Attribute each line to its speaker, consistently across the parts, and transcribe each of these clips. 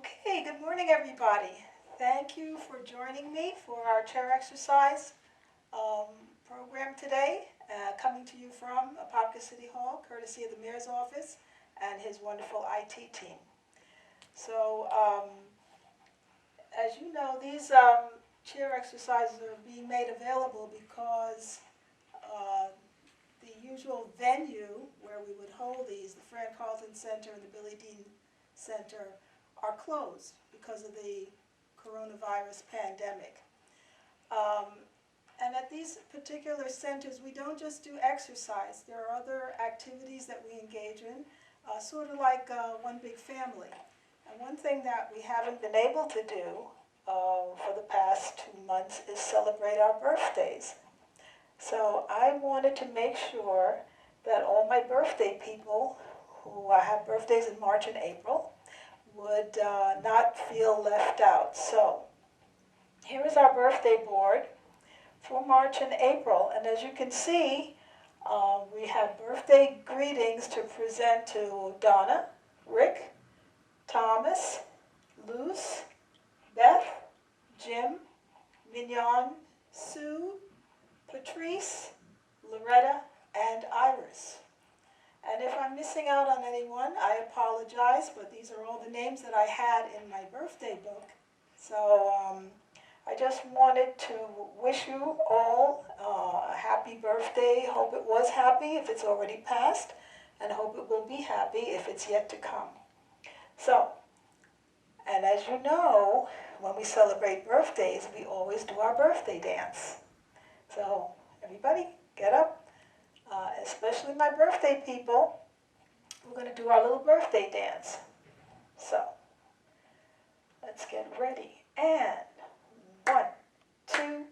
Speaker 1: Okay, good morning, everybody. Thank you for joining me for our chair exercise um, program today, coming to you from Apopka City Hall, courtesy of the Mayor's Office and his wonderful IT team. So, as you know, these chair exercises are being made available because uh, the usual venue where we would hold these, the Fran Carlton Center and the Billy Dean Center, are closed because of the coronavirus pandemic. Um, and at these particular centers, we don't just do exercise. There are other activities that we engage in, sort of like one big family. And one thing that we haven't been able to do for the past 2 months is celebrate our birthdays. So I wanted to make sure that all my birthday people who have birthdays in March and April would not feel left out. So here is our birthday board for March and April. And as you can see, we have birthday greetings to present to Donna, Rick, Thomas, Luce, Beth, Jim, Mignon, Sue, Patrice, Loretta, and Iris. And if I'm missing out on anyone, I apologize, but these are all the names that I had in my birthday book. So I just wanted to wish you all a happy birthday. Hope it was happy if it's already passed, and hope it will be happy if it's yet to come. So, and as you know, when we celebrate birthdays, we always do our birthday dance. So everybody, get up. Especially my birthday people, we're going to do our little birthday dance. So, let's get ready. And 1, 2,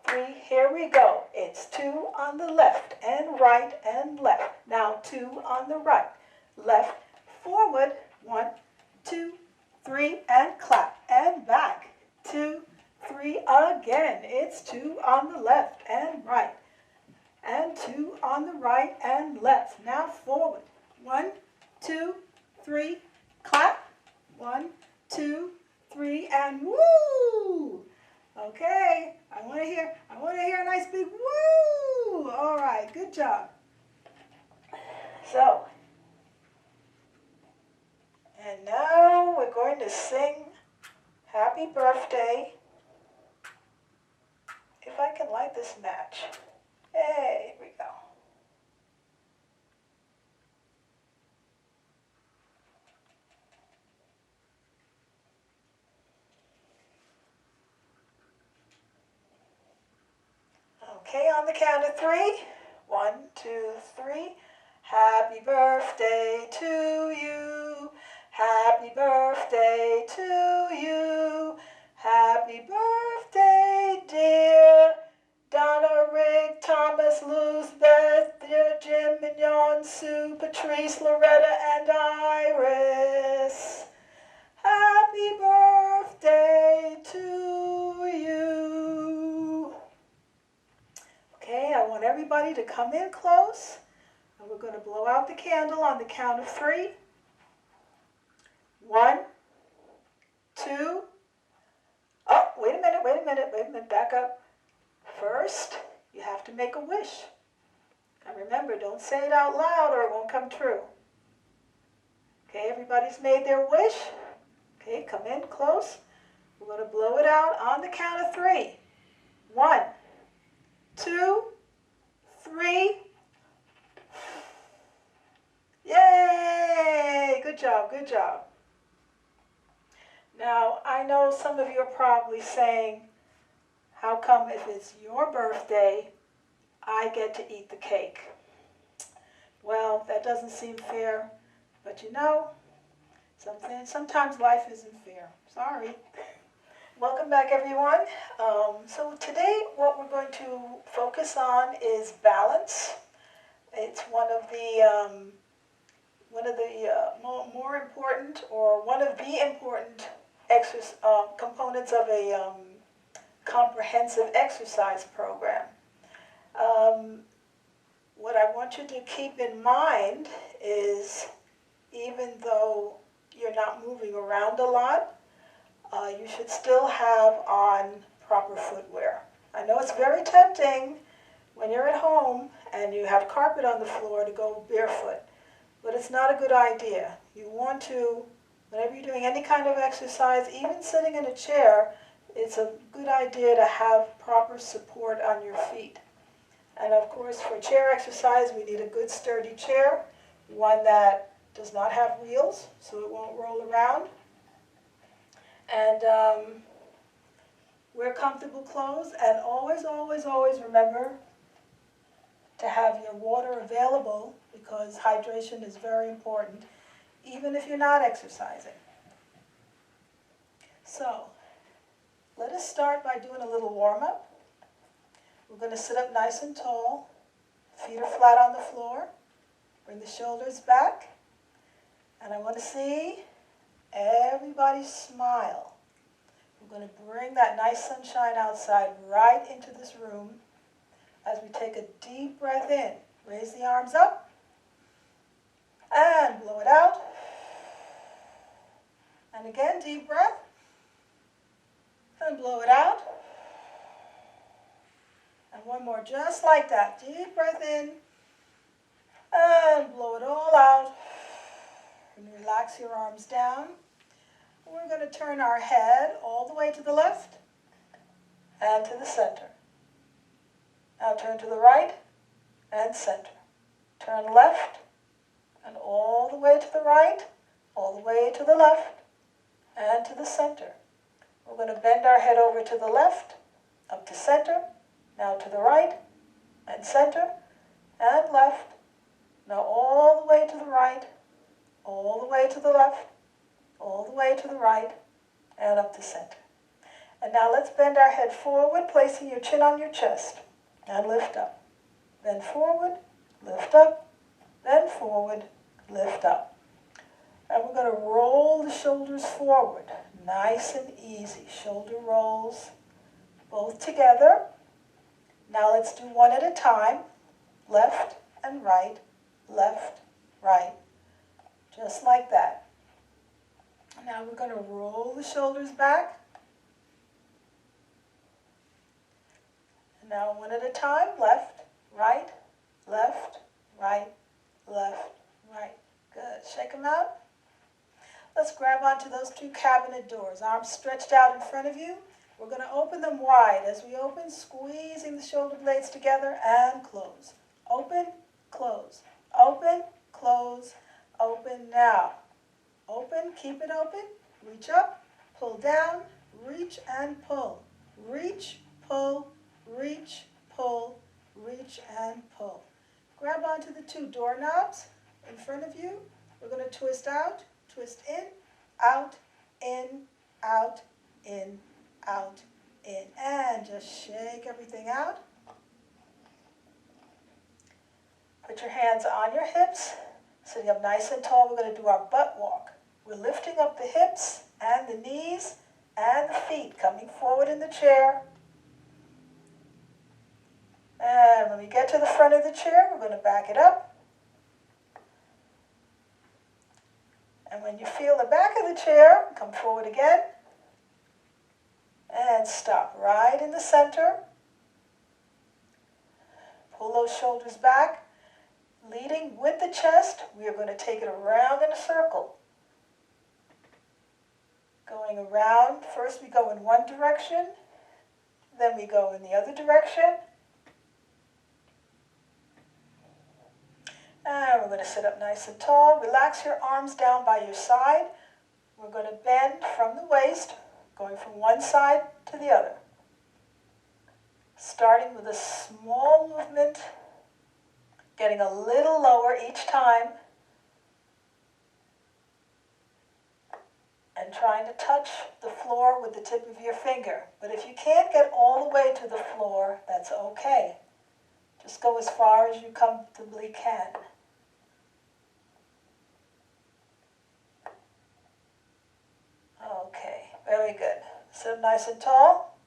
Speaker 1: 3, here we go. It's 2 on the left and right and left. Now 2 on the right. Left, forward, 1, 2, 3, and clap. And back, 2, 3, again. It's 2 on the left and right. And 2 on the right and left. Now forward. 1, 2, 3, clap. 1, 2, 3, and woo! Okay, I want to hear a nice big woo! All right, good job. So, and now we're going to sing Happy Birthday. If I can light this match. Hey, here we go. Okay, on the count of 3. 1, 2, 3. Happy birthday to you. Happy birthday to you. Happy birthday, dear Donna, Rick, Thomas, Luce, Beth, dear Jim, Mignon, Sue, Patrice, Loretta, and Iris. Happy birthday to you. Okay, I want everybody to come in close. And we're going to blow out the candle on the count of 3. 1, 2. Oh, wait a minute, back up. First, you have to make a wish. And remember, don't say it out loud or it won't come true. Okay, everybody's made their wish. Okay, come in close. We're going to blow it out on the count of 3. 1, 2, 3. Yay! Good job, good job. Now, I know some of you are probably saying, how come if it's your birthday, I get to eat the cake? Well, that doesn't seem fair, but you know, sometimes life isn't fair. Sorry. Welcome back, everyone. So today what we're going to focus on is balance. It's one of the more important, or one of the important components of a comprehensive exercise program. What I want you to keep in mind is, even though you're not moving around a lot, you should still have on proper footwear. I know it's very tempting when you're at home and you have carpet on the floor to go barefoot, but it's not a good idea. You want to, whenever you're doing any kind of exercise, even sitting in a chair, it's a good idea to have proper support on your feet. And of course, for chair exercise, we need a good sturdy chair, one that does not have wheels, so it won't roll around. And wear comfortable clothes, and always, always, always remember to have your water available, because hydration is very important, even if you're not exercising. So, let us start by doing a little warm-up. We're going to sit up nice and tall, feet are flat on the floor, bring the shoulders back, and I want to see everybody smile. We're going to bring that nice sunshine outside right into this room as we take a deep breath in. Raise the arms up and blow it out. And again, deep breath and blow it out. And one more, just like that. Deep breath in and blow it all out. And relax your arms down. We're going to turn our head all the way to the left and to the center. Now turn to the right and center. Turn left and all the way to the right, all the way to the left and to the center. We're going to bend our head over to the left, up to center, now to the right and center and left. Now all the way to the right, all the way to the left, all the way to the right, and up to center. And now let's bend our head forward, placing your chin on your chest, and lift up. Bend forward, lift up, bend forward, lift up. And we're going to roll the shoulders forward, nice and easy. Shoulder rolls, both together. Now let's do one at a time, left and right, left, right, just like that. Now we're going to roll the shoulders back. And now one at a time, left, right, left, right, left, right. Good. Shake them out. Let's grab onto those two cabinet doors. Arms stretched out in front of you. We're going to open them wide. As we open, squeezing the shoulder blades together and close. Open, close. Open, close, open now. Open, keep it open. Reach up, pull down, reach and pull. Reach, pull, reach, pull, reach and pull. Grab onto the two doorknobs in front of you. We're going to twist out, twist in, out, in, out, in, out, in. And just shake everything out. Put your hands on your hips, sitting up nice and tall. We're going to do our butt walk. We're lifting up the hips and the knees and the feet, coming forward in the chair. And when we get to the front of the chair, we're going to back it up. And when you feel the back of the chair, come forward again. And stop right in the center. Pull those shoulders back. Leading with the chest, we are going to take it around in a circle. Going around, first we go in one direction, then we go in the other direction. And we're going to sit up nice and tall. Relax your arms down by your side. We're going to bend from the waist, going from one side to the other. Starting with a small movement, getting a little lower each time, and trying to touch the floor with the tip of your finger. But if you can't get all the way to the floor, that's okay. Just go as far as you comfortably can. Okay, very good. Sit nice and tall.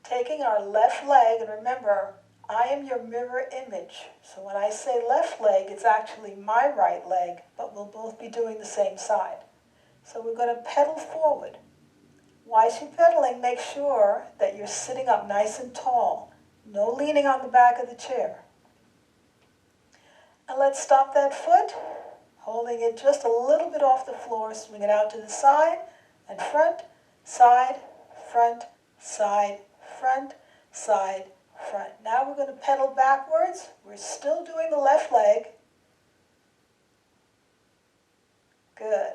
Speaker 1: Taking our left leg, and remember, I am your mirror image. So when I say left leg, it's actually my right leg, but we'll both be doing the same side. So we're going to pedal forward. While you're pedaling, make sure that you're sitting up nice and tall. No leaning on the back of the chair. And let's stop that foot, holding it just a little bit off the floor. Swing it out to the side and front, side, front, side, front, side, front. Now we're going to pedal backwards. We're still doing the left leg. Good.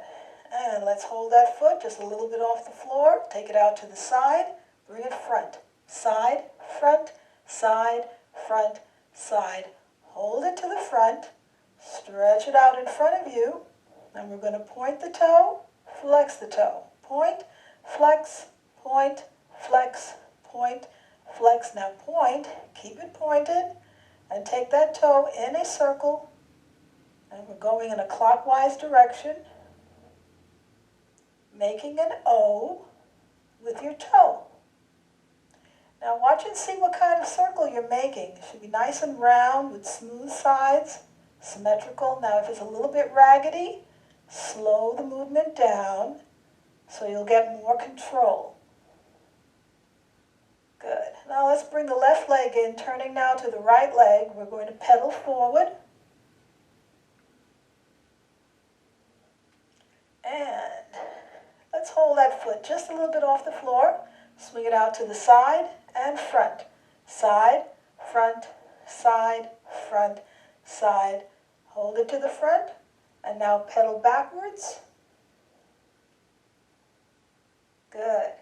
Speaker 1: And let's hold that foot just a little bit off the floor. Take it out to the side. Bring it front, side, front, side, front, side. Hold it to the front. Stretch it out in front of you. And we're going to point the toe, flex the toe. Point, flex, point, flex, point, flex. Now point, keep it pointed, and take that toe in a circle. And we're going in a clockwise direction, making an O with your toe. Now watch and see what kind of circle you're making. It should be nice and round with smooth sides, symmetrical. Now if it's a little bit raggedy, slow the movement down so you'll get more control. Good. Now let's bring the left leg in, turning now to the right leg. We're going to pedal forward. And let's hold that foot just a little bit off the floor. Swing it out to the side and front. Side, front, side, front, side. Hold it to the front. And now pedal backwards. Good.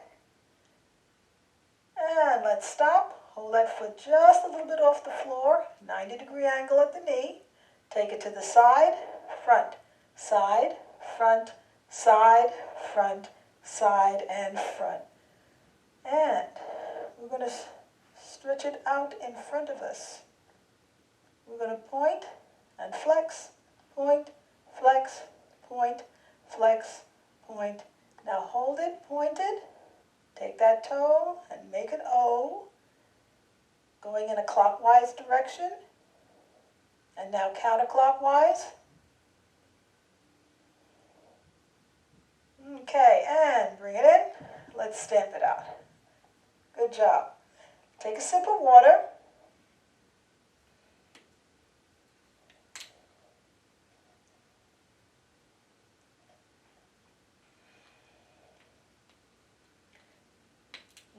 Speaker 1: And let's stop. Hold that foot just a little bit off the floor. 90-degree angle at the knee. Take it to the side, front, side, front, side, front, side, and front. And we're going to stretch it out in front of us. We're going to point and flex, point, flex, point, flex, point. Now hold it pointed. Take that toe and make an O, going in a clockwise direction. And now counterclockwise. Okay, and bring it in. Let's stamp it out. Good job. Take a sip of water.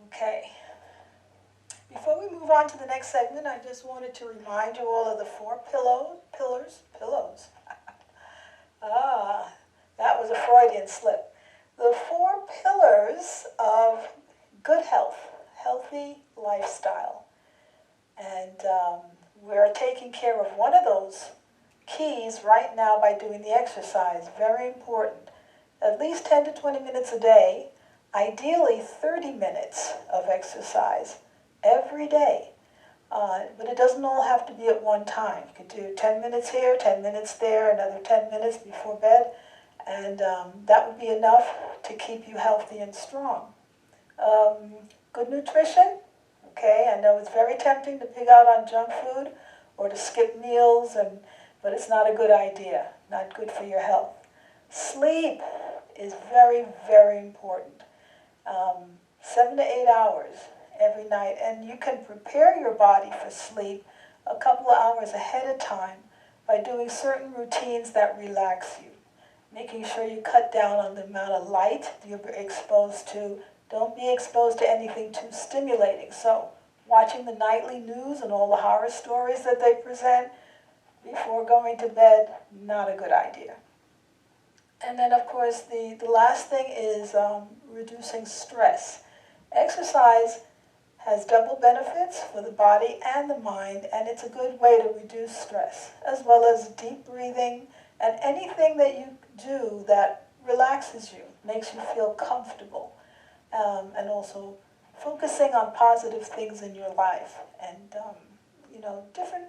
Speaker 1: Okay. Before we move on to the next segment, I just wanted to remind you all of the four pillars. That was a Freudian slip. The four pillars of good health, healthy lifestyle. And we're taking care of one of those keys right now by doing the exercise. Very important. At least 10 to 20 minutes a day. Ideally 30 minutes of exercise every day. But it doesn't all have to be at one time. You could do 10 minutes here, 10 minutes there, another 10 minutes before bed. And that would be enough to keep you healthy and strong. Good nutrition. Okay, I know it's very tempting to pig out on junk food or to skip meals, but it's not a good idea. Not good for your health. Sleep is very, very important. 7 to 8 hours every night. And you can prepare your body for sleep a couple of hours ahead of time by doing certain routines that relax you. Making sure you cut down on the amount of light you're exposed to. Don't be exposed to anything too stimulating. So watching the nightly news and all the horror stories that they present before going to bed, not a good idea. And then, of course, the last thing is reducing stress. Exercise has double benefits for the body and the mind, and it's a good way to reduce stress, as well as deep breathing and anything that you do that relaxes you, makes you feel comfortable, and also focusing on positive things in your life. And,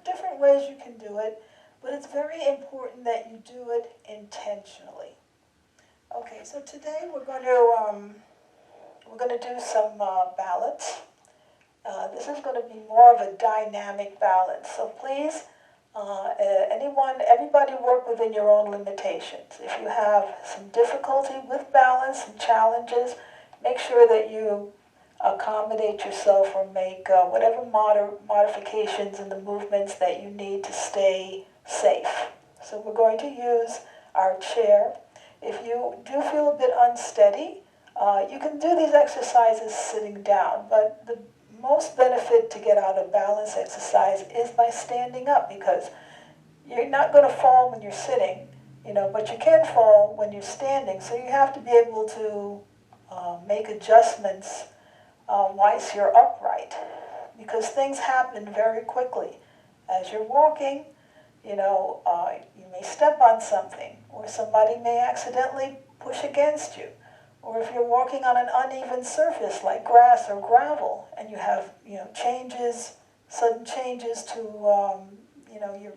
Speaker 1: different ways you can do it, but it's very important that you do it intentionally. Okay, so today we're going to do some balance. This is going to be more of a dynamic balance. So please, everybody work within your own limitations. If you have some difficulty with balance, some challenges, make sure that you accommodate yourself or make whatever modifications in the movements that you need to stay safe. So we're going to use our chair. If you do feel a bit unsteady, you can do these exercises sitting down, but the most benefit to get out of balance exercise is by standing up, because you're not going to fall when you're sitting, but you can fall when you're standing. So you have to be able to make adjustments once you're upright, because things happen very quickly. As you're walking, you may step on something, or somebody may accidentally push against you. Or if you're walking on an uneven surface like grass or gravel, and you have sudden changes to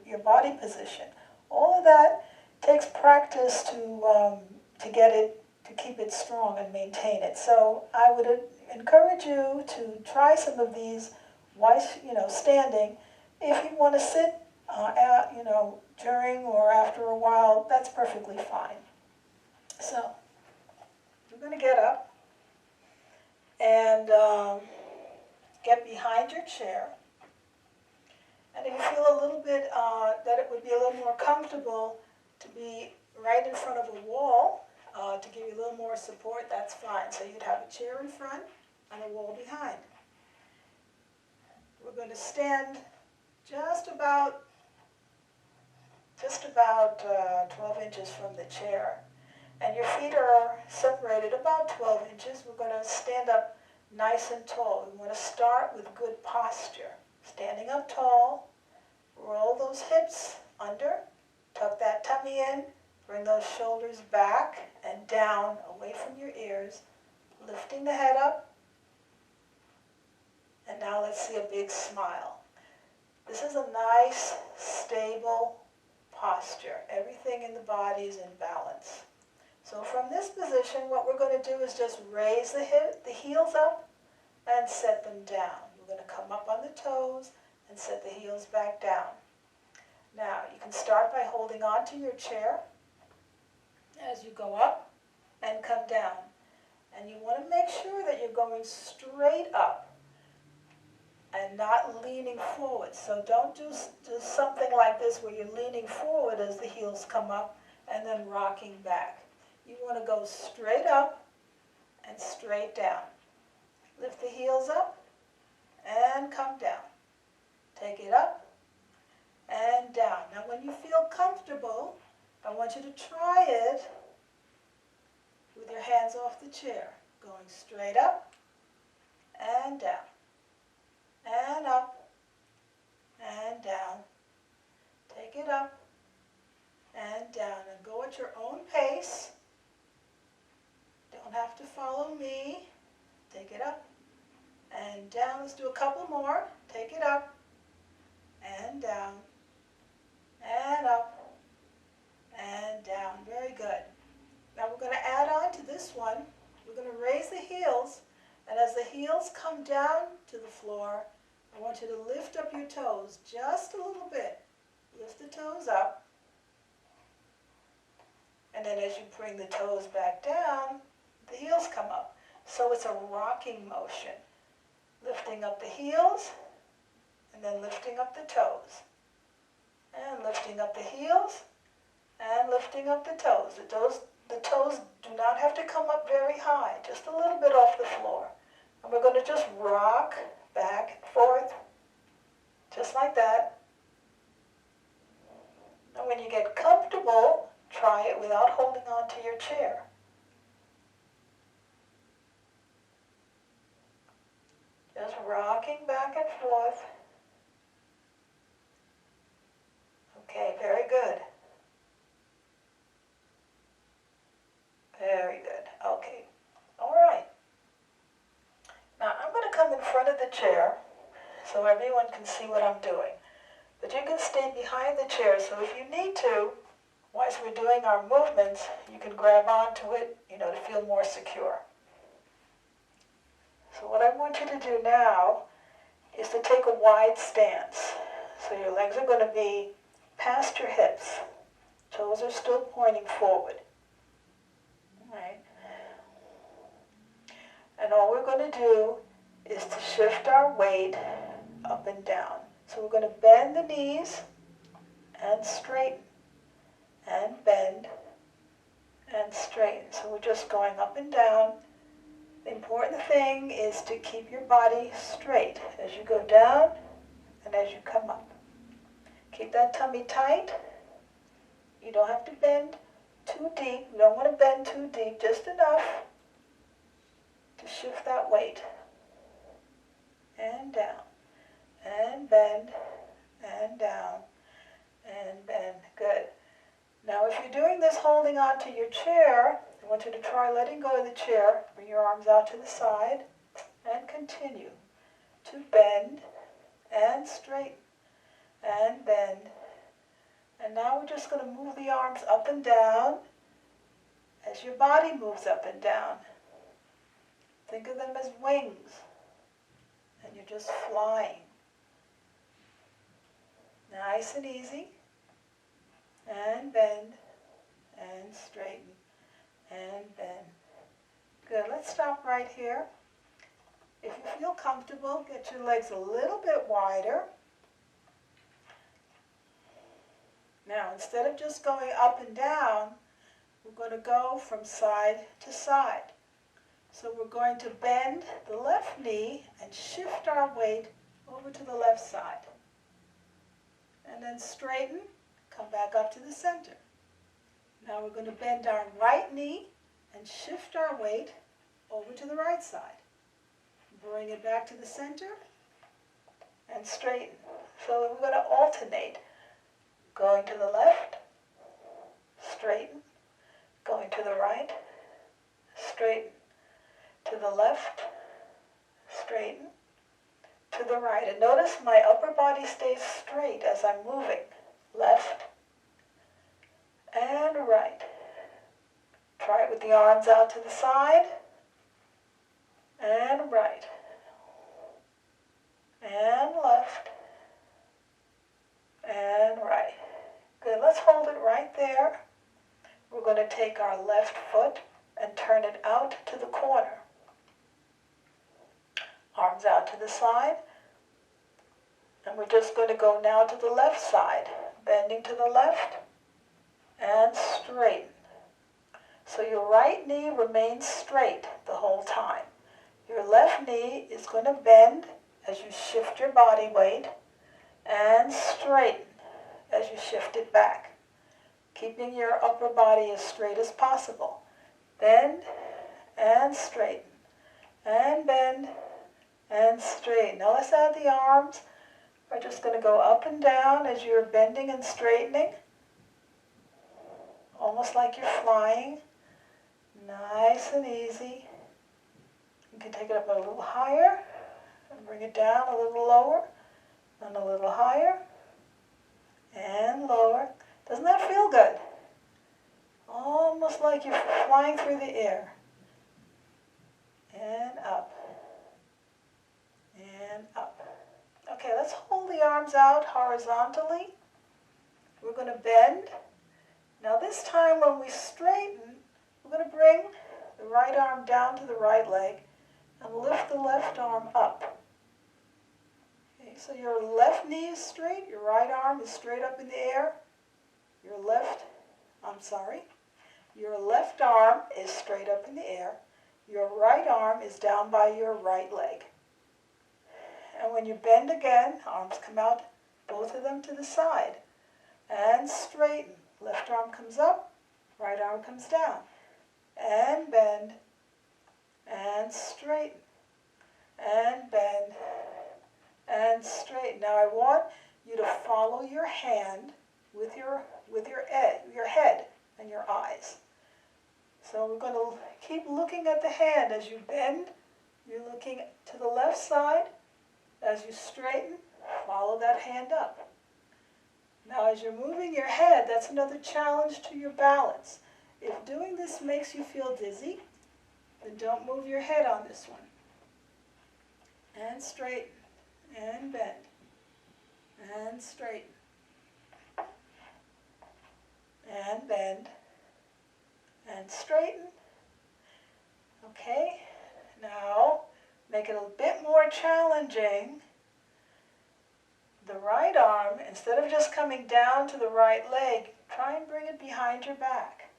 Speaker 1: your body position, all of that takes practice to get it, to keep it strong and maintain it. So I would encourage you to try some of these while standing. If you want to sit, during or after a while, that's perfectly fine. So you're going to get up and get behind your chair. And if you feel a little bit that it would be a little more comfortable to be right in front of a wall to give you a little more support, that's fine. So you'd have a chair in front and a wall behind. We're going to stand just about 12 inches from the chair. And your feet are separated about 12 inches. We're going to stand up nice and tall. We want to start with good posture. Standing up tall, roll those hips under, tuck that tummy in, bring those shoulders back and down, away from your ears, lifting the head up. And now let's see a big smile. This is a nice, stable posture. Everything in the body is in balance. So from this position, what we're going to do is just raise the heels up and set them down. We're going to come up on the toes and set the heels back down. Now, you can start by holding on to your chair as you go up and come down. And you want to make sure that you're going straight up and not leaning forward. So don't do something like this where you're leaning forward as the heels come up and then rocking back. You want to go straight up and straight down. Lift the heels up and come down. Take it up and down. Now when you feel comfortable, I want you to try it with your hands off the chair. Going straight up and down. And up and down. Take it up and down. And go at your own pace. Don't have to follow me. Take it up and down. Let's do a couple more. Take it up and down and up and down. Very good. Now we're going to add on to this one. We're going to raise the heels, and as the heels come down to the floor, I want you to lift up your toes just a little bit. Lift the toes up, and then as you bring the toes back down, the heels come up. So it's a rocking motion. Lifting up the heels, and then lifting up the toes. And lifting up the heels, and lifting up the toes. The toes do not have to come up very high, just a little bit off the floor. And we're going to just rock back and forth, just like that. And when you get comfortable, try it without holding on to your chair. Just rocking back and forth. Okay, very good. Very good. Okay. All right. Now I'm going to come in front of the chair so everyone can see what I'm doing. But you can stay behind the chair, so if you need to, whilst we're doing our movements, you can grab onto it, to feel more secure. So what I want you to do now is to take a wide stance. So your legs are going to be past your hips. Toes are still pointing forward. All right. And all we're going to do is to shift our weight up and down. So we're going to bend the knees and straighten, and bend and straighten. So we're just going up and down. The important thing is to keep your body straight as you go down and as you come up. Keep that tummy tight. You don't have to bend too deep. You don't want to bend too deep, just enough to shift that weight. And down, and bend, and down, and bend. Good. Now if you're doing this holding on to your chair, I want you to try letting go of the chair. Bring your arms out to the side, and continue to bend, and straighten, and bend. And now we're just going to move the arms up and down as your body moves up and down. Think of them as wings, and you're just flying. Nice and easy. And bend, and straighten, and bend. Good, let's stop right here. If you feel comfortable, get your legs a little bit wider. Now, instead of just going up and down, we're going to go from side to side. So we're going to bend the left knee and shift our weight over to the left side. And then straighten, come back up to the center. Now we're going to bend our right knee and shift our weight over to the right side. Bring it back to the center and straighten. So we're going to alternate. Going to the left, straighten. Going to the right, straighten. To the left, straighten. To the right. And notice my upper body stays straight as I'm moving. Left and right. Try it with the arms out to the side. And right. And left. And right. Good. Let's hold it right there. We're going to take our left foot and turn it out to the corner. Arms out to the side. And we're just going to go now to the left side. Bending to the left and straighten. So your right knee remains straight the whole time. Your left knee is going to bend as you shift your body weight and straighten as you shift it back, keeping your upper body as straight as possible. Bend and straighten, and bend and straighten. Now let's add the arms. We're just going to go up and down as you're bending and straightening, almost like you're flying. Nice and easy. You can take it up a little higher and bring it down a little lower, and a little higher and lower. Doesn't that feel good? Almost like you're flying through the air. And up. And up. Okay, let's hold the arms out horizontally. We're going to bend. Now this time when we straighten, we're going to bring the right arm down to the right leg and lift the left arm up. Okay, so your left knee is straight, your right arm is straight up in the air. Your left arm is straight up in the air. Your right arm is down by your right leg. And when you bend again, arms come out, both of them to the side. And straighten. Left arm comes up, right arm comes down. And bend, and straighten. And bend, and straighten. Now I want you to follow your hand with your head and your eyes. So we're going to keep looking at the hand. As you bend, you're looking to the left side. As you straighten, follow that hand up. Now as you're moving your head, that's another challenge to your balance. If doing this makes you feel dizzy, then don't move your head on this one. And straighten, and bend, and straighten, and bend, and straighten. Okay, now challenging the right arm, instead of just coming down to the right leg, try and bring it behind your back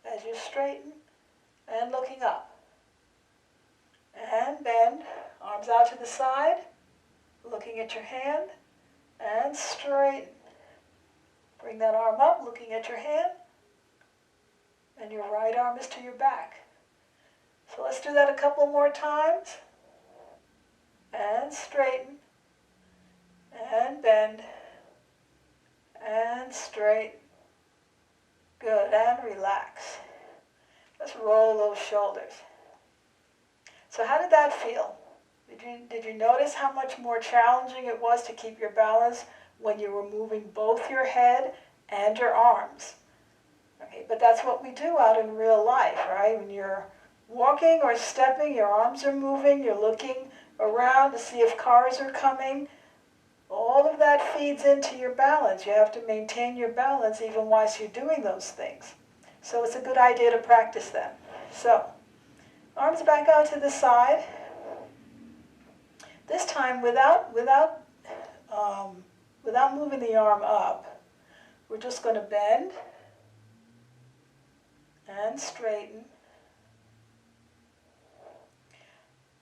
Speaker 1: as you straighten and looking up. And bend, arms out to the side, looking at your hand, and straighten. Bring that arm up, looking at your hand, and your right arm is to your back. So let's do that a couple more times. And straighten, and bend, and straighten. Good, and relax. Let's roll those shoulders. So how did that feel? Did you notice how much more challenging it was to keep your balance when you were moving both your head and your arms? Okay, but that's what we do out in real life, right? When you're walking or stepping, your arms are moving, you're looking around to see if cars are coming. All of that feeds into your balance. You have to maintain your balance even whilst you're doing those things. So it's a good idea to practice them. So, arms back out to the side. This time, without moving the arm up, we're just going to bend and straighten.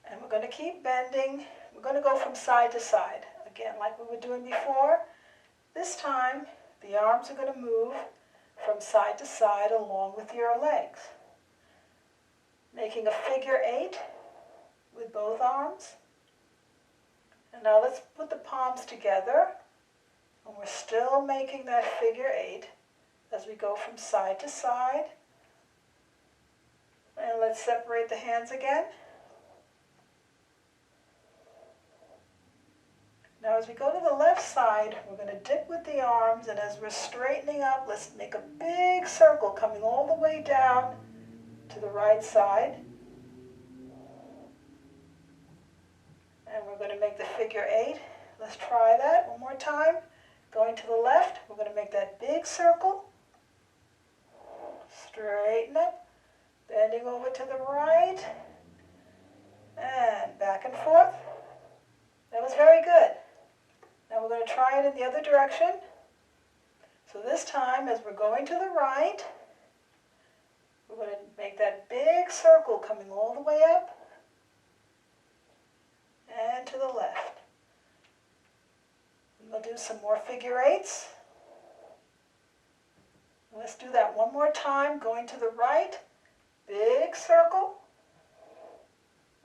Speaker 1: And we're going to keep bending. We're going to go from side to side. Again, like we were doing before. This time, the arms are going to move from side to side along with your legs. Making a figure 8 with both arms. And now let's put the palms together. And we're still making that figure 8 as we go from side to side. And let's separate the hands again. Now as we go to the left side, we're going to dip with the arms, and as we're straightening up, let's make a big circle coming all the way down to the right side. And we're going to make the figure 8. Let's try that one more time. Going to the left, we're going to make that big circle. Straighten up, bending over to the right, and back and forth. That was very good. Now we're going to try it in the other direction. So this time, as we're going to the right, we're going to make that big circle coming all the way up and to the left. We'll do some more figure 8s. Let's do that one more time, going to the right, big circle,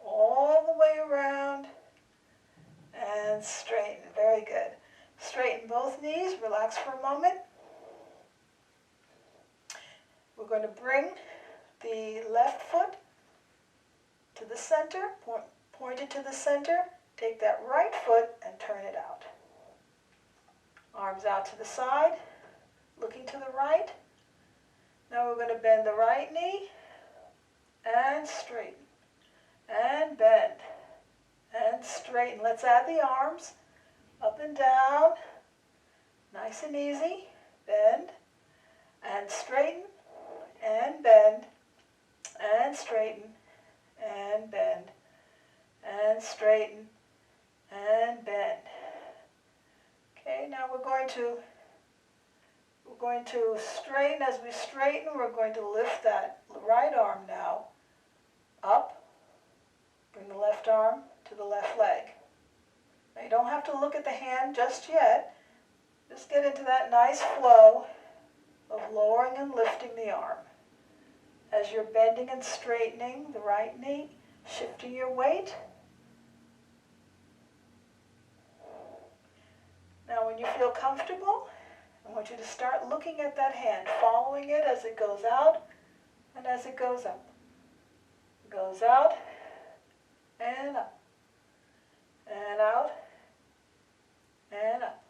Speaker 1: all the way around, and straighten. Very good. Straighten both knees, relax for a moment. We're going to bring the left foot to the center, point it to the center, take that right foot and turn it out. Arms out to the side, looking to the right. Now we're going to bend the right knee and straighten and bend and straighten. Let's add the arms up and down, nice and easy. Bend and straighten and bend and straighten and bend and straighten and bend. Okay, now we're going to straighten. As we straighten, we're going to lift that right arm now up. Bring the left arm to the left leg. Now you don't have to look at the hand just yet. Just get into that nice flow of lowering and lifting the arm. As you're bending and straightening the right knee, shifting your weight. Now when you feel comfortable, I want you to start looking at that hand, following it as it goes out and as it goes up. It goes out and up and out and up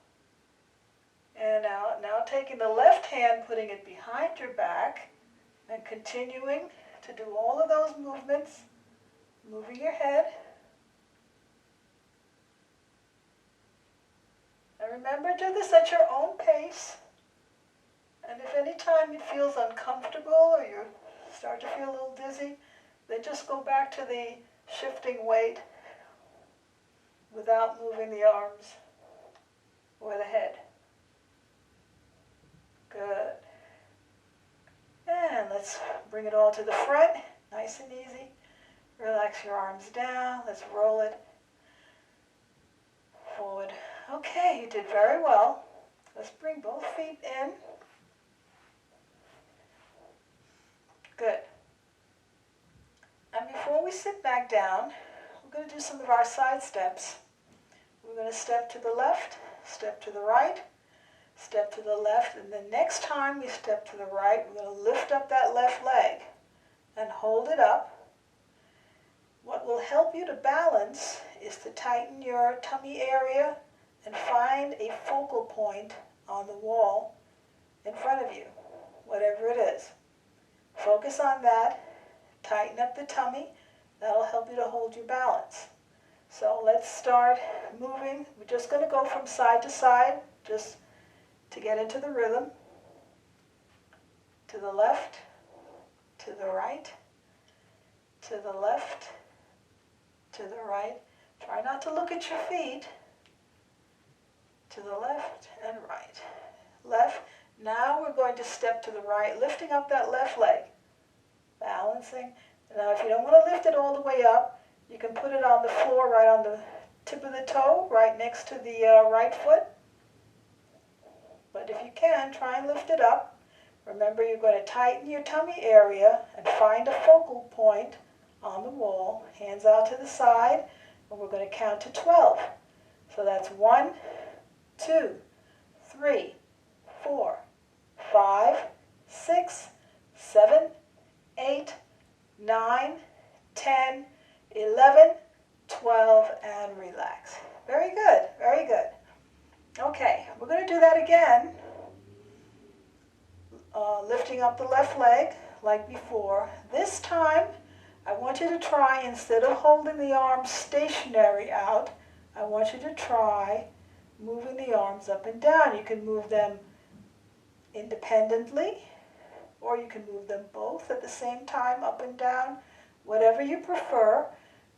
Speaker 1: and out. Now taking the left hand, putting it behind your back and continuing to do all of those movements, moving your head. And remember, do this at your own pace. And if any time it feels uncomfortable or you start to feel a little dizzy, then just go back to the shifting weight without moving the arms or the head. Good. And let's bring it all to the front, nice and easy. Relax your arms down. Let's roll it forward. Okay, you did very well. Let's bring both feet in. Good. And before we sit back down, we're going to do some of our side steps. We're going to step to the left, step to the right, step to the left, and the next time we step to the right, we're going to lift up that left leg and hold it up. What will help you to balance is to tighten your tummy area and find a focal point on the wall in front of you, whatever it is. Focus on that, tighten up the tummy, that'll help you to hold your balance. So let's start moving. We're just going to go from side to side, just to get into the rhythm. To the left, to the right, to the left, to the right. Try not to look at your feet. To the left and right. Left. Now we're going to step to the right, lifting up that left leg. Balancing. Now if you don't want to lift it all the way up, you can put it on the floor right on the tip of the toe, right next to the right foot. But if you can, try and lift it up. Remember, you're going to tighten your tummy area and find a focal point on the wall. Hands out to the side, and we're going to count to 12. So that's 1, 2, 3, 4, 5, 6, 7, 8, 9, 10, 11, 12, and relax. Very good, very good. Okay, we're going to do that again. Lifting up the left leg like before. This time, I want you to try, instead of holding the arms stationary out, I want you to try moving the arms up and down. You can move them independently, or you can move them both at the same time, up and down, whatever you prefer,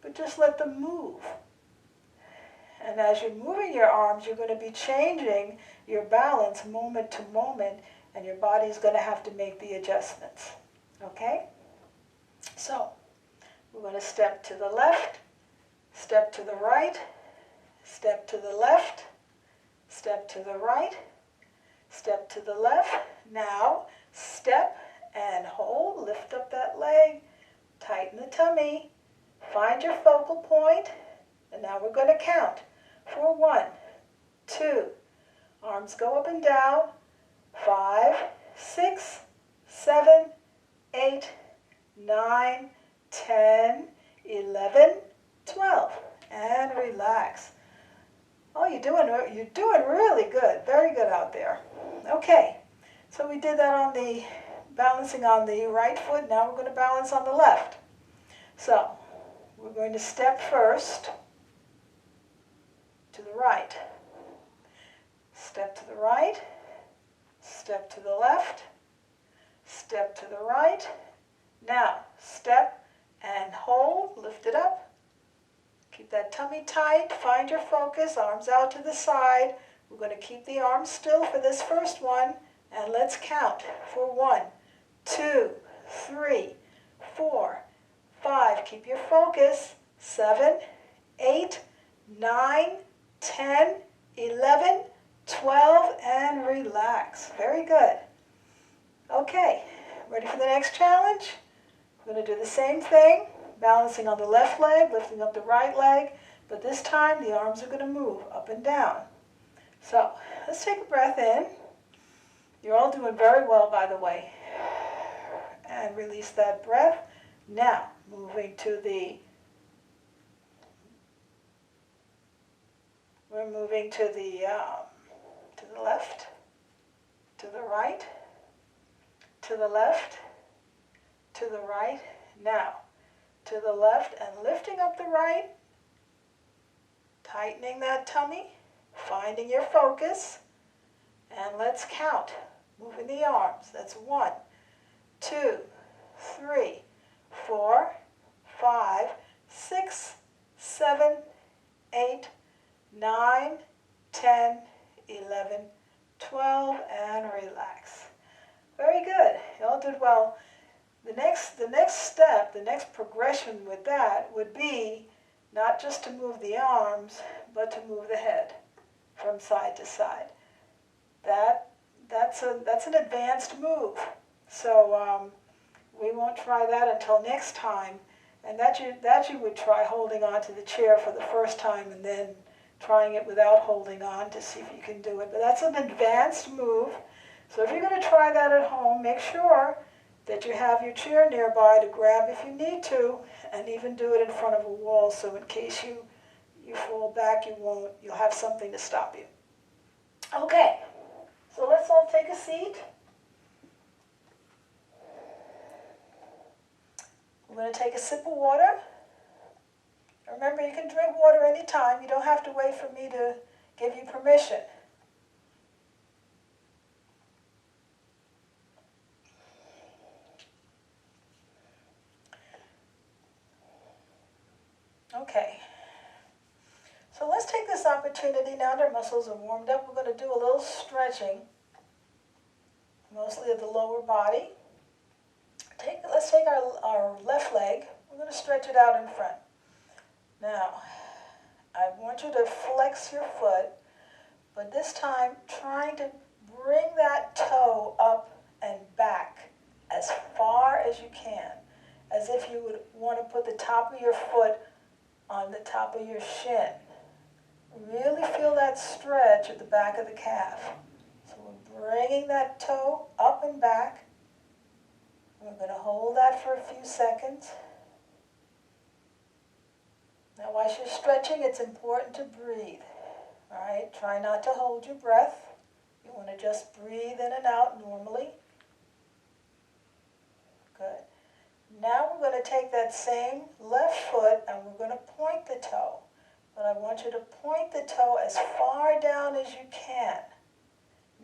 Speaker 1: but just let them move. And as you're moving your arms, you're going to be changing your balance moment to moment, and your body's going to have to make the adjustments. Okay? So, we're going to step to the left, step to the right, step to the left, step to the right, step to the left. Now, step and hold, lift up that leg, tighten the tummy, find your focal point, and now we're going to count. For 1, 2, arms go up and down, 5, 6, 7, 8, 9, 10, 11, 12, and relax. Oh, you're doing really good. Very good out there. Okay, so we did that on the balancing on the right foot. Now we're going to balance on the left. So we're going to step first to the right. Step to the right. Step to the left. Step to the right. Now step and hold. Lift it up. Keep that tummy tight. Find your focus. Arms out to the side. We're going to keep the arms still for this first one. And let's count. For 1, 2, 3, 4, 5. Keep your focus. 7, 8, 9, 10, 11, 12, and relax. Very good. Okay, ready for the next challenge? We're going to do the same thing, balancing on the left leg, lifting up the right leg, but this time the arms are going to move up and down. So, let's take a breath in. You're all doing very well, by the way. And release that breath. Now, moving to the We're moving to the left, to the right, to the left, to the right. Now, to the left and lifting up the right, tightening that tummy, finding your focus, and let's count. Moving the arms. That's 1, 2, 3, 4, 5, 6, 7, 8, 9, 10, 11, 12, and relax. Very good. You all did well. The next step, the next progression with that would be not just to move the arms, but to move the head from side to side. That's an advanced move. So we won't try that until next time. And that you would try holding on to the chair for the first time and then trying it without holding on to see if you can do it. But that's an advanced move. So if you're going to try that at home, make sure that you have your chair nearby to grab if you need to, and even do it in front of a wall so in case you fall back, you'll have something to stop you. Okay, so let's all take a seat. I'm going to take a sip of water. Remember, you can drink water anytime. You don't have to wait for me to give you permission. Okay. So let's take this opportunity now that our muscles are warmed up. We're going to do a little stretching, mostly of the lower body. Let's take our left leg. We're going to stretch it out in front. Now, I want you to flex your foot, but this time trying to bring that toe up and back as far as you can, as if you would want to put the top of your foot on the top of your shin. Really feel that stretch at the back of the calf. So we're bringing that toe up and back. We're going to hold that for a few seconds. Now, while you're stretching, it's important to breathe. All right? Try not to hold your breath. You want to just breathe in and out normally. Good. Now we're going to take that same left foot and we're going to point the toe. But I want you to point the toe as far down as you can.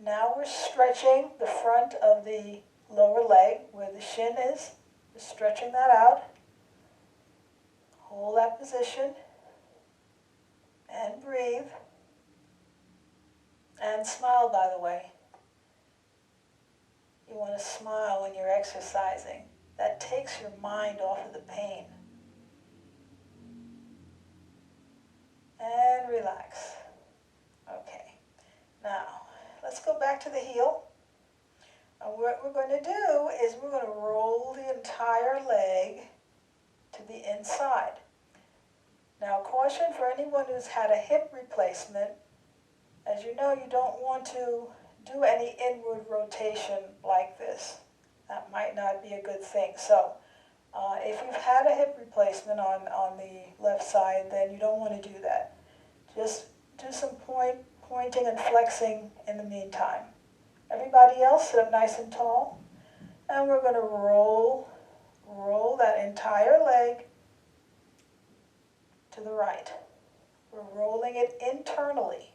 Speaker 1: Now we're stretching the front of the lower leg where the shin is. We're stretching that out. Hold that position. And breathe. And smile, by the way. You want to smile when you're exercising. That takes your mind off of the pain. And relax. Okay. Now, let's go back to the heel. And what we're going to do is we're going to roll the entire leg to the inside. Now, caution for anyone who's had a hip replacement. As you know, you don't want to do any inward rotation like this. That might not be a good thing. So, if you've had a hip replacement on the left side, then you don't want to do that. Just do some pointing and flexing in the meantime. Everybody else, sit up nice and tall. And we're going to roll that entire leg to the right. We're rolling it internally.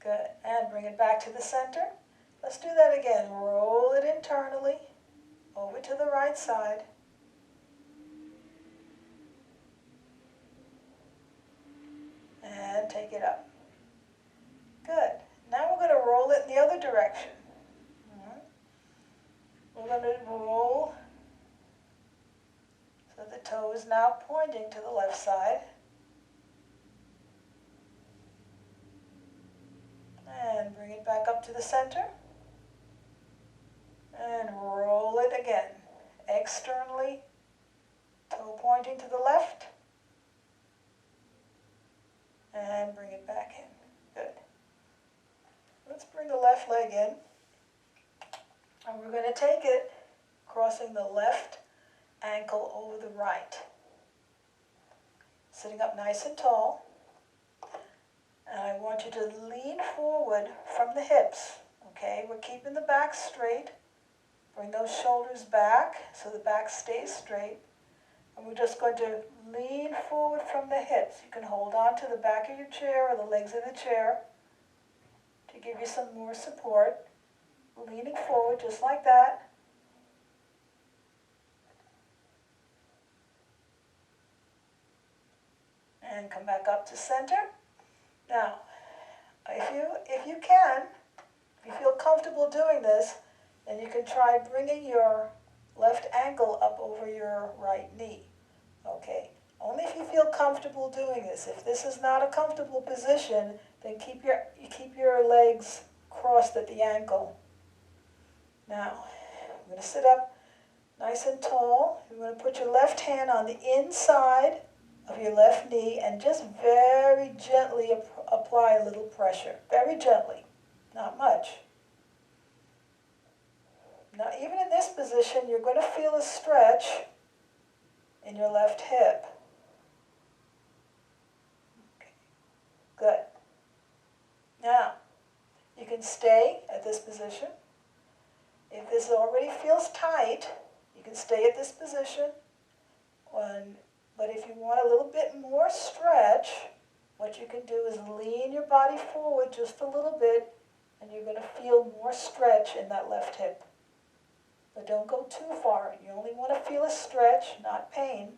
Speaker 1: Good. And bring it back to the center. Let's do that again. Roll it internally over to the right side. And take it up. Good. Now we're going to roll it in the other direction. We're going to roll so the toe is now pointing to the left side. And bring it back up to the center. And roll it again. Externally, toe pointing to the left. And bring it back in. Good. Let's bring the left leg in. And we're going to take it, crossing the left ankle over the right. Sitting up nice and tall. And I want you to lean forward from the hips. Okay, we're keeping the back straight. Bring those shoulders back so the back stays straight. And we're just going to lean forward from the hips. You can hold on to the back of your chair or the legs of the chair to give you some more support. Leaning forward just like that. And come back up to center. Now, if you can, if you feel comfortable doing this, then you can try bringing your left ankle up over your right knee. Okay, only if you feel comfortable doing this. If this is not a comfortable position, then keep your legs crossed at the ankle. Now, I'm going to sit up nice and tall. You're going to put your left hand on the inside of your left knee and just very gently apply a little pressure. Very gently, not much. Now, even in this position, you're going to feel a stretch in your left hip. Okay. Good. Now, you can stay at this position. If this already feels tight, you can stay at this position. But if you want a little bit more stretch, what you can do is lean your body forward just a little bit, and you're going to feel more stretch in that left hip. But don't go too far. You only want to feel a stretch, not pain.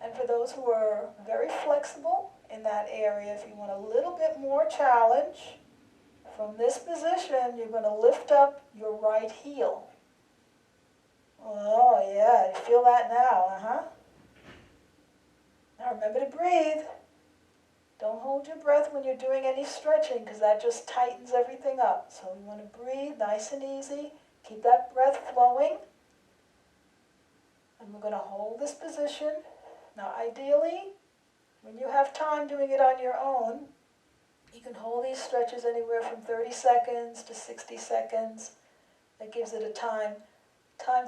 Speaker 1: And for those who are very flexible in that area, if you want a little bit more challenge, from this position, you're going to lift up your right heel. Oh, yeah, you feel that now, Now remember to breathe. Don't hold your breath when you're doing any stretching because that just tightens everything up. So you want to breathe nice and easy. Keep that breath flowing. And we're going to hold this position. Now ideally, when you have time doing it on your own, you can hold these stretches anywhere from 30 seconds to 60 seconds. That gives it a time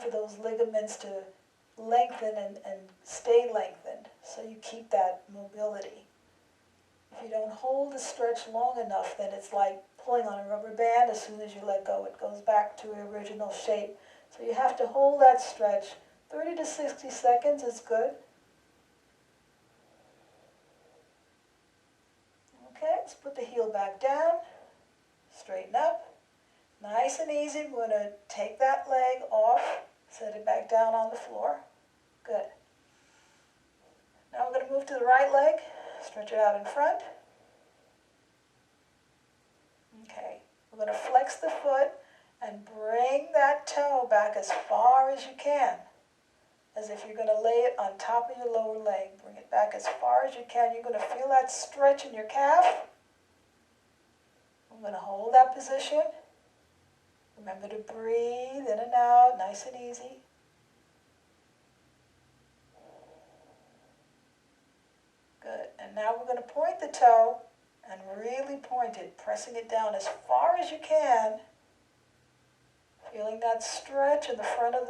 Speaker 1: for those ligaments to lengthen and stay lengthened, so you keep that mobility. If you don't hold the stretch long enough, then it's like pulling on a rubber band. As soon as you let go, it goes back to the original shape. So you have to hold that stretch. 30 to 60 seconds is good. Okay, let's put the heel back down, straighten up. Nice and easy. We're going to take that leg off, set it back down on the floor. Good. Now we're going to move to the right leg, stretch it out in front. Okay, we're going to flex the foot and bring that toe back as far as you can, as if you're going to lay it on top of your lower leg. Bring it back as far as you can. You're going to feel that stretch in your calf. I'm going to hold that position. Remember to breathe in and out, nice and easy. Good. And now we're going to point the toe and really point it, pressing it down as far as you can. Feeling that stretch in the front of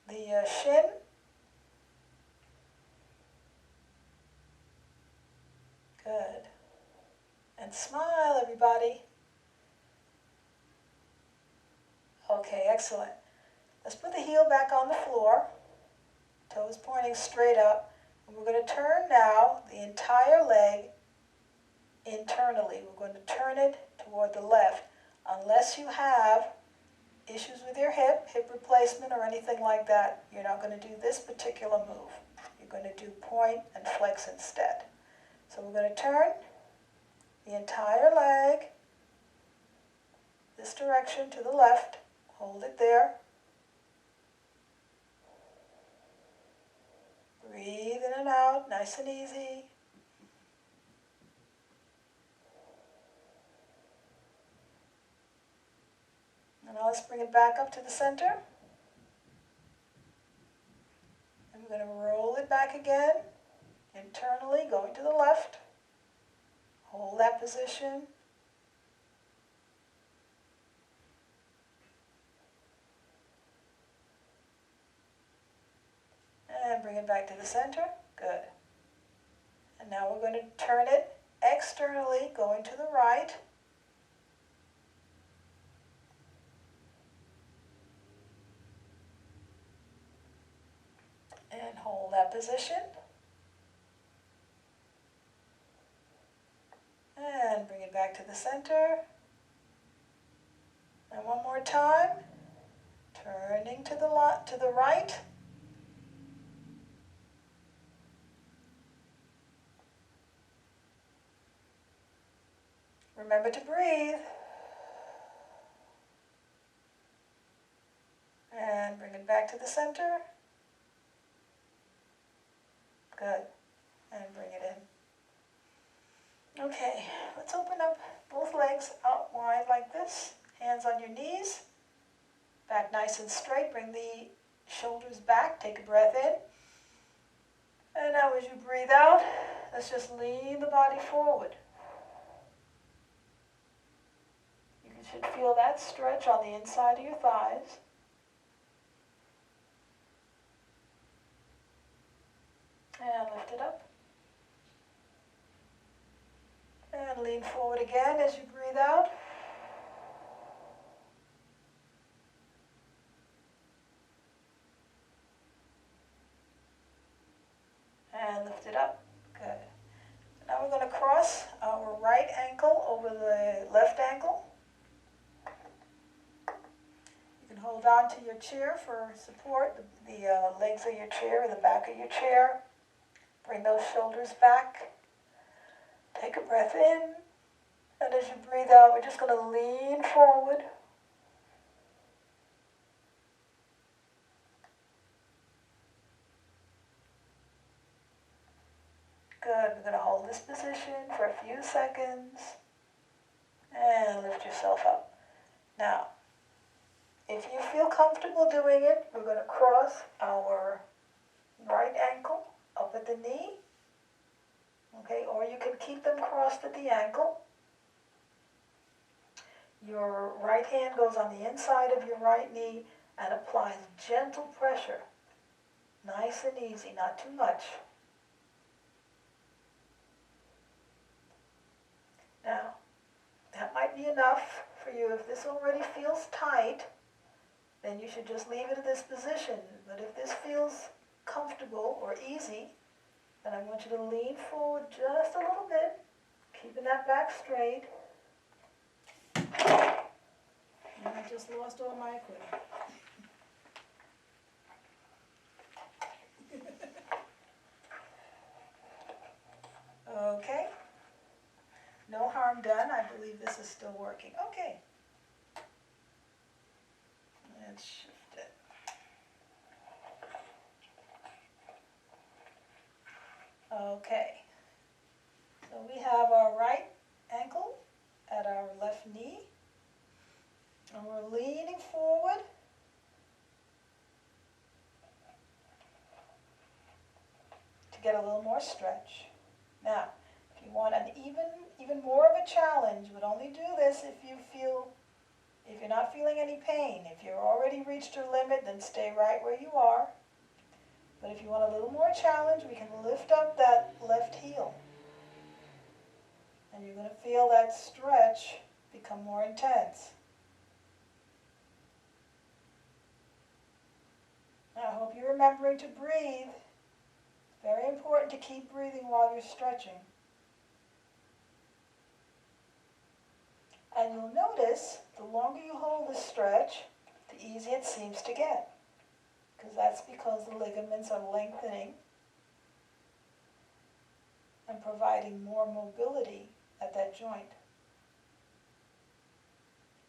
Speaker 1: the shin. Good. And smile, everybody. Okay, excellent. Let's put the heel back on the floor. Toes pointing straight up. And we're going to turn now the entire leg internally. We're going to turn it toward the left. Unless you have issues with your hip replacement or anything like that, you're not going to do this particular move. You're going to do point and flex instead. So we're going to turn the entire leg this direction to the left. Hold it there. Breathe in and out, nice and easy. And now let's bring it back up to the center. And we're going to roll it back again, internally, going to the left. Hold that position. And bring it back to the center. Good. And now we're going to turn it externally, going to the right. And hold that position. And bring it back to the center. And one more time. Turning to the right. Remember to breathe. And bring it back to the center. Good. And bring it in. Okay, let's open up both legs out wide like this. Hands on your knees. Back nice and straight. Bring the shoulders back. Take a breath in. And now as you breathe out, let's just lean the body forward. You should feel that stretch on the inside of your thighs. And lift it up. And lean forward again as you breathe out. And lift it up. Good. So now we're going to cross our right ankle over the left ankle. You can hold on to your chair for support, the legs of your chair, the back of your chair. Bring those shoulders back. Take a breath in. And as you breathe out, we're just going to lean forward. Good. We're going to hold this position for a few seconds. And lift yourself up. Now, if you feel comfortable doing it, we're going to cross our right ankle up at the knee. Okay, or you can keep them crossed at the ankle. Your right hand goes on the inside of your right knee and applies gentle pressure. Nice and easy, not too much. Now, that might be enough for you. If this already feels tight, then you should just leave it in this position. But if this feels comfortable or easy, then I want you to lean forward just a little bit, keeping that back straight. And I just lost all my equipment. Okay. No harm done. I believe this is still working. Okay. Let's shift it. Okay. So we have our right ankle at our left knee. And we're leaning forward. To get a little more stretch. Now, if you want an even more of a challenge, but only do this if you're not feeling any pain. If you've already reached your limit, then stay right where you are. But if you want a little more challenge, we can lift up that left heel. And you're going to feel that stretch become more intense. Now, I hope you're remembering to breathe. It's very important to keep breathing while you're stretching. And you'll notice the longer you hold this stretch, the easier it seems to get. That's because the ligaments are lengthening and providing more mobility at that joint.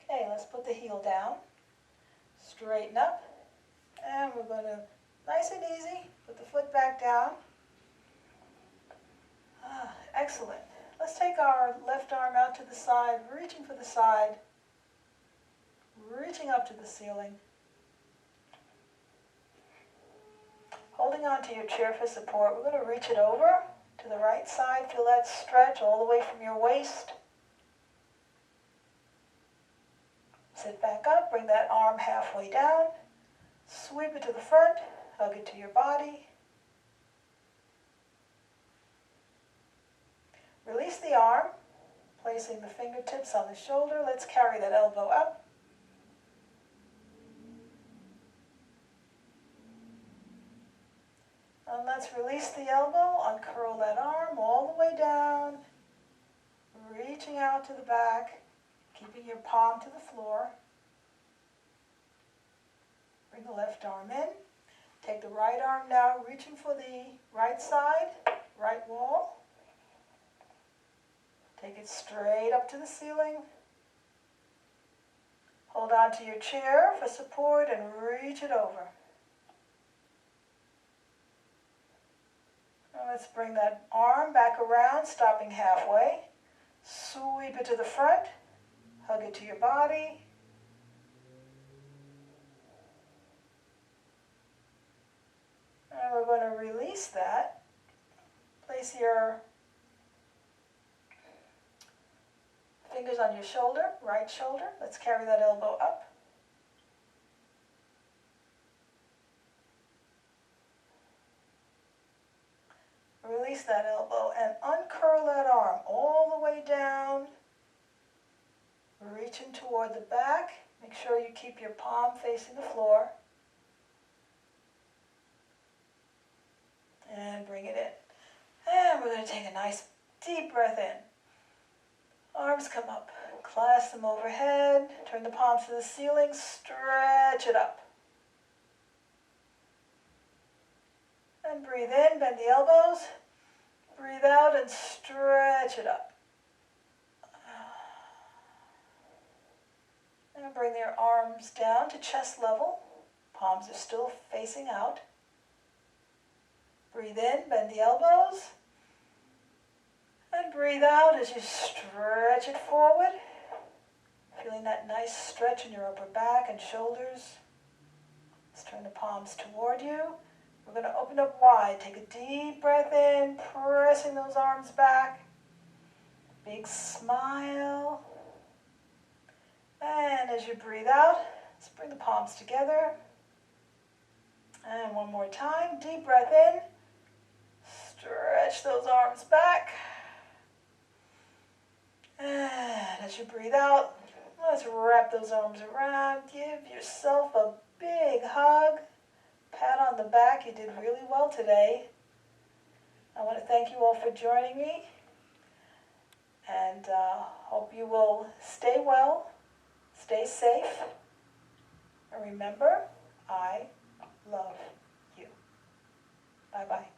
Speaker 1: Okay, let's put the heel down, straighten up, and we're going to, nice and easy, put the foot back down. Excellent. Let's take our left arm out to the side, reaching for the side, reaching up to the ceiling. Holding on to your chair for support, we're going to reach it over to the right side. Feel that stretch all the way from your waist. Sit back up, bring that arm halfway down. Sweep it to the front, hug it to your body. Release the arm, placing the fingertips on the shoulder. Let's carry that elbow up. And let's release the elbow, uncurl that arm all the way down, reaching out to the back, keeping your palm to the floor. Bring the left arm in. Take the right arm now, reaching for the right side, right wall. Take Take it straight up to the ceiling. Hold on to your chair for support and reach it over. Now let's bring that arm back around, stopping halfway. Sweep it to the front. Hug it to your body. And we're going to release that. Place your fingers on your shoulder, right shoulder. Let's carry that elbow up. Release that elbow and uncurl that arm all the way down. Reaching toward the back. Make sure you keep your palm facing the floor. And bring it in. And we're going to take a nice deep breath in. Arms come up. Clasp them overhead. Turn the palms to the ceiling. Stretch it up. And breathe in. Bend the elbows. Breathe out and stretch it up. And bring your arms down to chest level. Palms are still facing out. Breathe in, bend the elbows. And breathe out as you stretch it forward. Feeling that nice stretch in your upper back and shoulders. Let's turn the palms toward you. We're going to open up wide. Take a deep breath in, pressing those arms back. Big smile. And as you breathe out, let's bring the palms together. And one more time, deep breath in. Stretch those arms back. And as you breathe out, let's wrap those arms around. Give yourself a big hug. Pat on the back. You did really well today. I want to thank you all for joining me. And hope you will stay well, stay safe. And remember, I love you. Bye-bye.